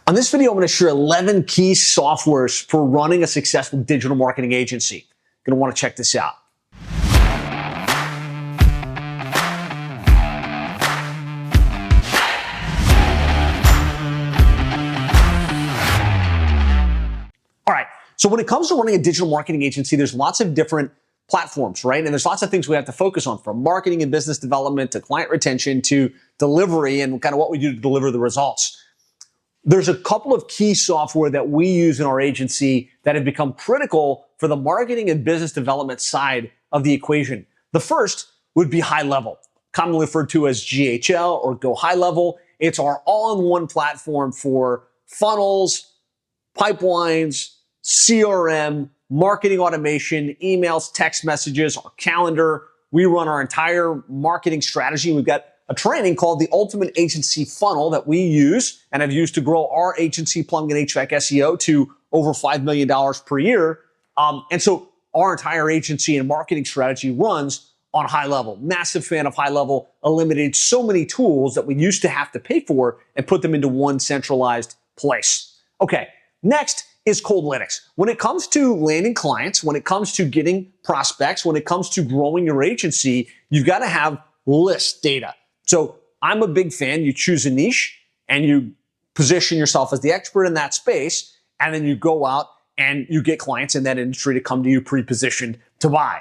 On this video, I'm going to share 11 key softwares for running a successful digital marketing agency. You're going to want to check this out. All right, so when it comes to running a digital marketing agency, there's lots of different platforms, right? And there's lots of things we have to focus on, from marketing and business development to client retention to delivery and kind of what we do to deliver the results. There's a couple of key software that we use in our agency that have become critical for the marketing and business development side of the equation. The first would be High Level, commonly referred to as GHL or Go High Level. It's our all-in-one platform for funnels, pipelines, CRM, marketing automation, emails, text messages, our calendar. We run our entire marketing strategy. We've got a training called the Ultimate Agency Funnel that we use and have used to grow our agency, Plumbing and HVAC SEO, to over $5 million per year. And so our entire agency and marketing strategy runs on High Level. Massive fan of High Level. Eliminated so many tools that we used to have to pay for and put them into one centralized place. Okay, next is Coldlytics. When it comes to landing clients, when it comes to getting prospects, when it comes to growing your agency, you've got to have list data. So I'm a big fan. You choose a niche and you position yourself as the expert in that space, and then you go out and you get clients in that industry to come to you pre-positioned to buy.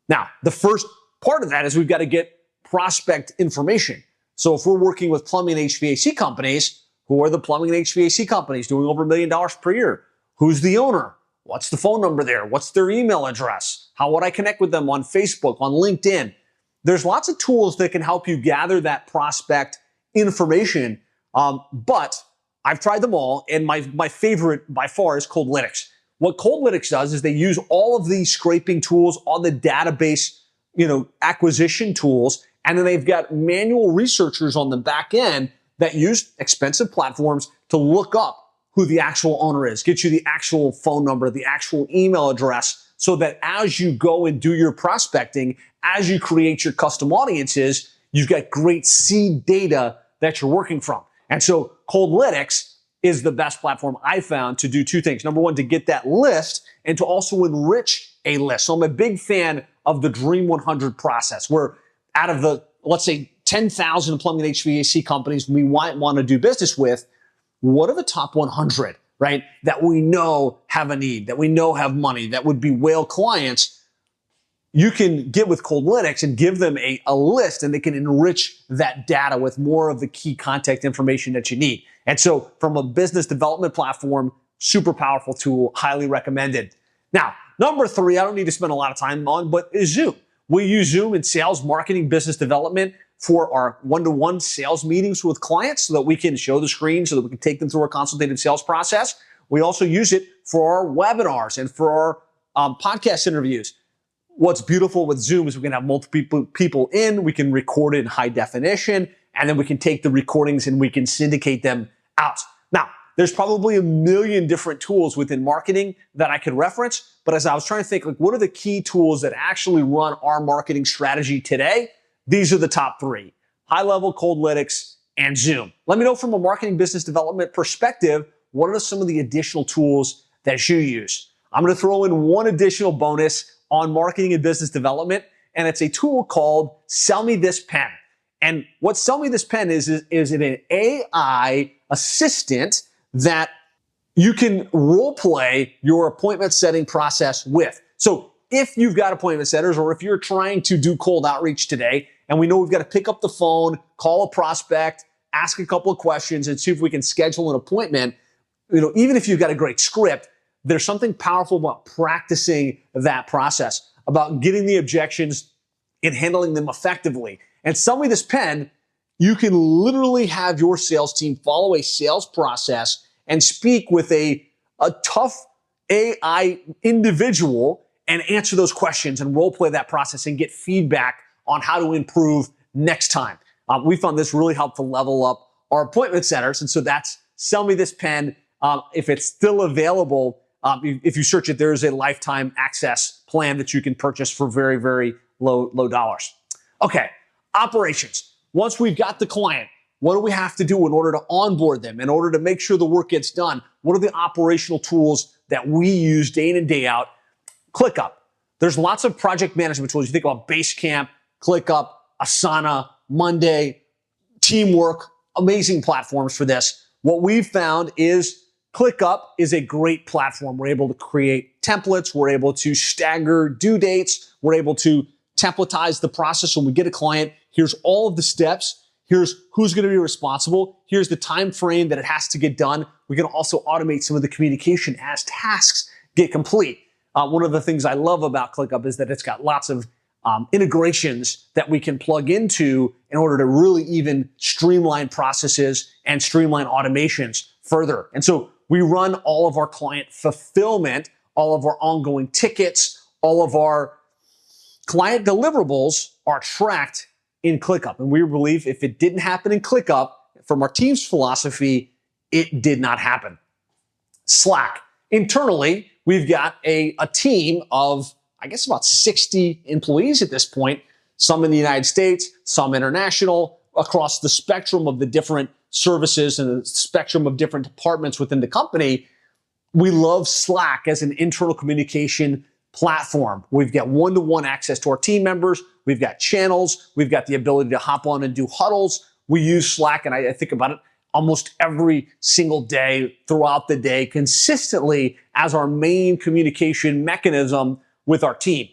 Now, the first part of that is we've got to get prospect information. So if we're working with plumbing and HVAC companies, who are the plumbing and HVAC companies doing over $1 million per year? Who's the owner? What's the phone number there? What's their email address? How would I connect with them on Facebook, on LinkedIn? There's lots of tools that can help you gather that prospect information, but I've tried them all, and my favorite by far is Coldlytics. What Coldlytics does is they use all of these scraping tools, all the database, acquisition tools, and then they've got manual researchers on the back end that use expensive platforms to look up who the actual owner is, get you the actual phone number, the actual email address, so that as you go and do your prospecting, as you create your custom audiences, you've got great seed data that you're working from. And so Coldlytics is the best platform I found to do two things. Number one, to get that list and to also enrich a list. So I'm a big fan of the Dream 100 process, where out of the, let's say, 10,000 plumbing and HVAC companies we might want to do business with, what are the top 100, right, that we know have a need, that we know have money, that would be whale clients? You can get with Coldlytics and give them a list, and they can enrich that data with more of the key contact information that you need. And so from a business development platform, super powerful tool, highly recommended. Now, number three, I don't need to spend a lot of time on, but is Zoom. We use Zoom in sales, marketing, business development for our one-to-one sales meetings with clients so that we can show the screen, so that we can take them through our consultative sales process. We also use it for our webinars and for our podcast interviews. What's beautiful with Zoom is we can have multiple people in, we can record it in high definition, and then we can take the recordings and we can syndicate them out. Now, there's probably a million different tools within marketing that I could reference, but as I was trying to think, what are the key tools that actually run our marketing strategy today? These are the top three: High Level, Coldlytics, and Zoom. Let me know from a marketing business development perspective, what are some of the additional tools that you use? I'm going to throw in one additional bonus on marketing and business development, and it's a tool called Sell Me This Pen. And what Sell Me This Pen is an AI assistant that you can role play your appointment setting process with. So if you've got appointment setters, or if you're trying to do cold outreach today, and we know we've got to pick up the phone, call a prospect, ask a couple of questions, and see if we can schedule an appointment, even if you've got a great script, there's something powerful about practicing that process, about getting the objections and handling them effectively. And Sell Me This Pen, you can literally have your sales team follow a sales process and speak with a tough AI individual and answer those questions and role play that process and get feedback on how to improve next time. We found this really helped to level up our appointment centers. And so that's Sell Me This Pen. If it's still available, if you search it, there is a lifetime access plan that you can purchase for very, very low dollars. Okay, operations. Once we've got the client, What do we have to do in order to onboard them, in order to make sure the work gets done? What are the operational tools that we use day in and day out? ClickUp. There's lots of project management tools. You think about Basecamp, ClickUp, Asana, Monday, Teamwork, amazing platforms for this. What we've found is ClickUp is a great platform. We're able to create templates. We're able to stagger due dates. We're able to templatize the process. When we get a client, here's all of the steps. Here's who's going to be responsible. Here's the time frame that it has to get done. We can also automate some of the communication as tasks get complete. One of the things I love about ClickUp is that it's got lots of integrations that we can plug into in order to really even streamline processes and streamline automations further. And so we run all of our client fulfillment, all of our ongoing tickets, all of our client deliverables are tracked in ClickUp. And we believe if it didn't happen in ClickUp, from our team's philosophy, it did not happen. Slack. Internally, we've got a team of, I guess, about 60 employees at this point, some in the United States, some international, across the spectrum of the different services and the spectrum of different departments within the company. We love Slack as an internal communication platform. We've got one-to-one access to our team members. We've got channels. We've got the ability to hop on and do huddles. We use Slack, and I think about it almost every single day throughout the day consistently as our main communication mechanism with our team.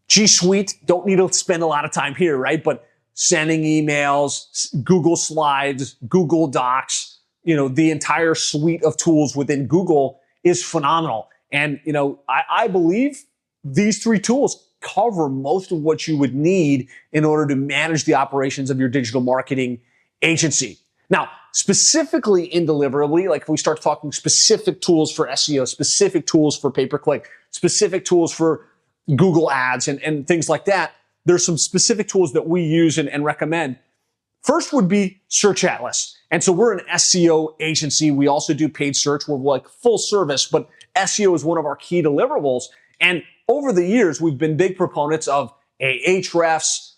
G Suite, don't need to spend a lot of time here, right? But sending emails, Google Slides, Google Docs, the entire suite of tools within Google is phenomenal. And, I believe these three tools cover most of what you would need in order to manage the operations of your digital marketing agency. Now, specifically in Deliverably, like if we start talking specific tools for SEO, specific tools for pay-per-click, specific tools for Google ads and things like that, there's some specific tools that we use and recommend. First would be Search Atlas. And so we're an SEO agency. We also do paid search. We're like full service, but SEO is one of our key deliverables. And over the years, we've been big proponents of Ahrefs,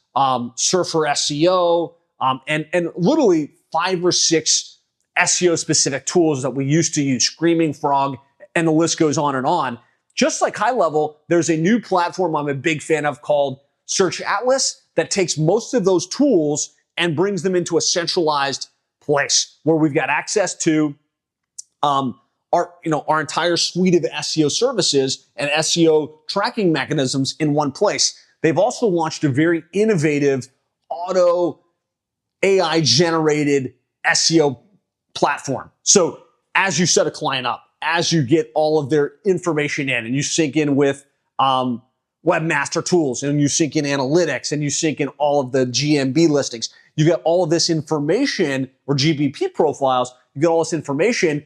Surfer SEO, and literally 5 or 6 SEO specific tools that we used to use, Screaming Frog, and the list goes on and on. Just like high level, there's a new platform I'm a big fan of called Search Atlas that takes most of those tools and brings them into a centralized place where we've got access to our entire suite of SEO services and SEO tracking mechanisms in one place. They've also launched a very innovative auto AI generated SEO platform. So as you set a client up, as you get all of their information in and you sync in with Webmaster Tools and you sync in analytics and you sync in all of the GMB listings, you get all of this information, or GBP profiles, you get all this information.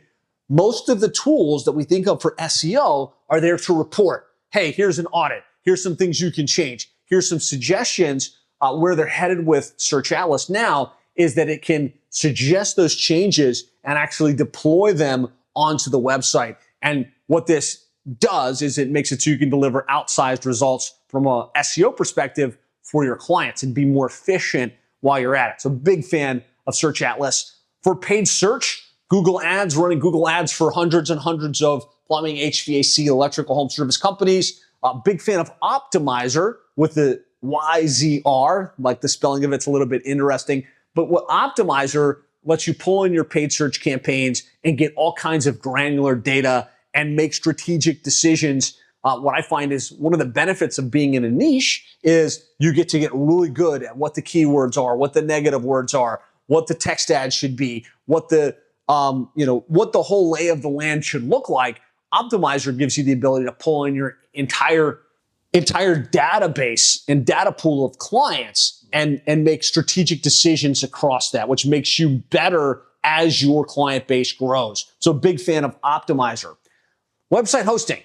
Most of the tools that we think of for SEO are there to report, hey, here's an audit. Here's some things you can change. Here's some suggestions. Where they're headed with Search Atlas now is that it can suggest those changes and actually deploy them onto the website. And what this does is it makes it so you can deliver outsized results from a SEO perspective for your clients and be more efficient while you're at it. So big fan of Search Atlas. For paid search, Google Ads, running Google Ads for hundreds and hundreds of plumbing, HVAC, electrical home service companies. Big fan of Optimizer with the YZR, like the spelling of it's a little bit interesting. But what Optimizer lets you pull in your paid search campaigns and get all kinds of granular data and make strategic decisions. What I find is one of the benefits of being in a niche is you get to get really good at what the keywords are, what the negative words are, what the text ad should be, what the what the whole lay of the land should look like. Optimizer gives you the ability to pull in your entire database and data pool of clients and make strategic decisions across that, which makes you better as your client base grows. So big fan of Optimizer. Website hosting,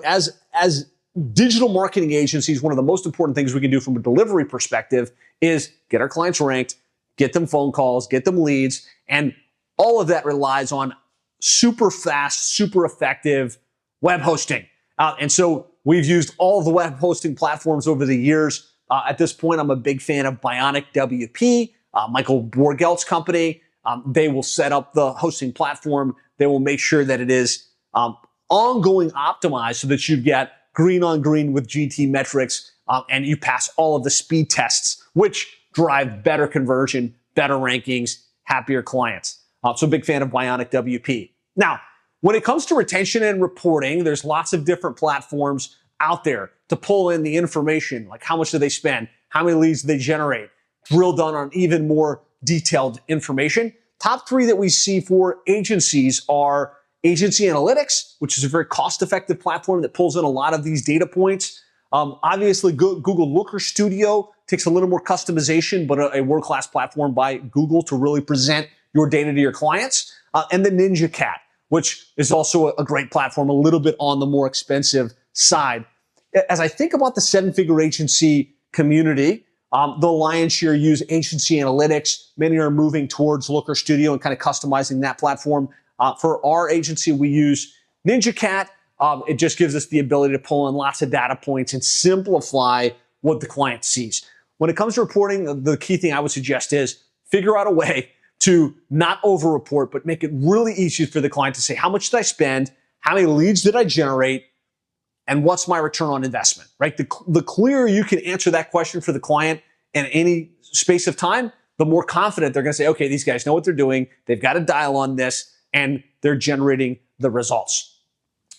as digital marketing agencies, one of the most important things we can do from a delivery perspective is get our clients ranked, get them phone calls, get them leads, and all of that relies on super fast, super effective web hosting. And so we've used all of the web hosting platforms over the years. At this point, I'm a big fan of Bionic WP. Michael Borgelt's company. They will set up the hosting platform. They will make sure that it is ongoing optimized so that you get green on green with GT metrics, and you pass all of the speed tests, which drive better conversion, better rankings, happier clients. So big fan of Bionic WP. Now, when it comes to retention and reporting, there's lots of different platforms out there to pull in the information, like how much do they spend, how many leads do they generate, drill down on even more detailed information. Top three that we see for agencies are Agency Analytics, which is a very cost-effective platform that pulls in a lot of these data points. Obviously, Google Looker Studio takes a little more customization, but a world-class platform by Google to really present your data to your clients. And then Ninja Cat, which is also a great platform, a little bit on the more expensive side. As I think about the seven-figure agency community, the lion's share use Agency Analytics. Many are moving towards Looker Studio and kind of customizing that platform. For our agency, we use Ninja Cat. It just gives us the ability to pull in lots of data points and simplify what the client sees. When it comes to reporting, the key thing I would suggest is figure out a way to not over-report, but make it really easy for the client to say, how much did I spend? How many leads did I generate? And what's my return on investment, right? The clearer you can answer that question for the client in any space of time, the more confident they're going to say, okay, these guys know what they're doing. They've got a dial on this, and they're generating the results.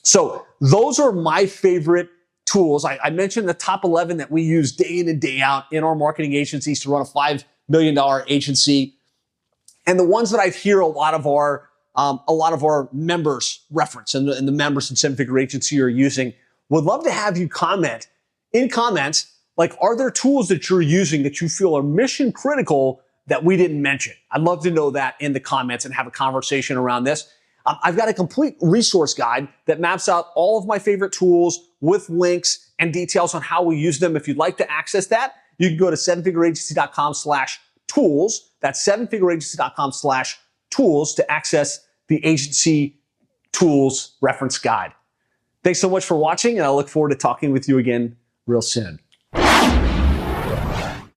So those are my favorite tools. I mentioned the top 11 that we use day in and day out in our marketing agencies to run a $5 million agency. And the ones that I hear a lot of our members reference and the members in seven-figure agency are using. Would love to have you comment in comments, like, are there tools that you're using that you feel are mission critical that we didn't mention? I'd love to know that in the comments and have a conversation around this. I've got a complete resource guide that maps out all of my favorite tools with links and details on how we use them. If you'd like to access that, you can go to sevenfigureagency.com/tools. That's sevenfigureagency.com/tools to access the agency tools reference guide. Thanks so much for watching, and I look forward to talking with you again real soon.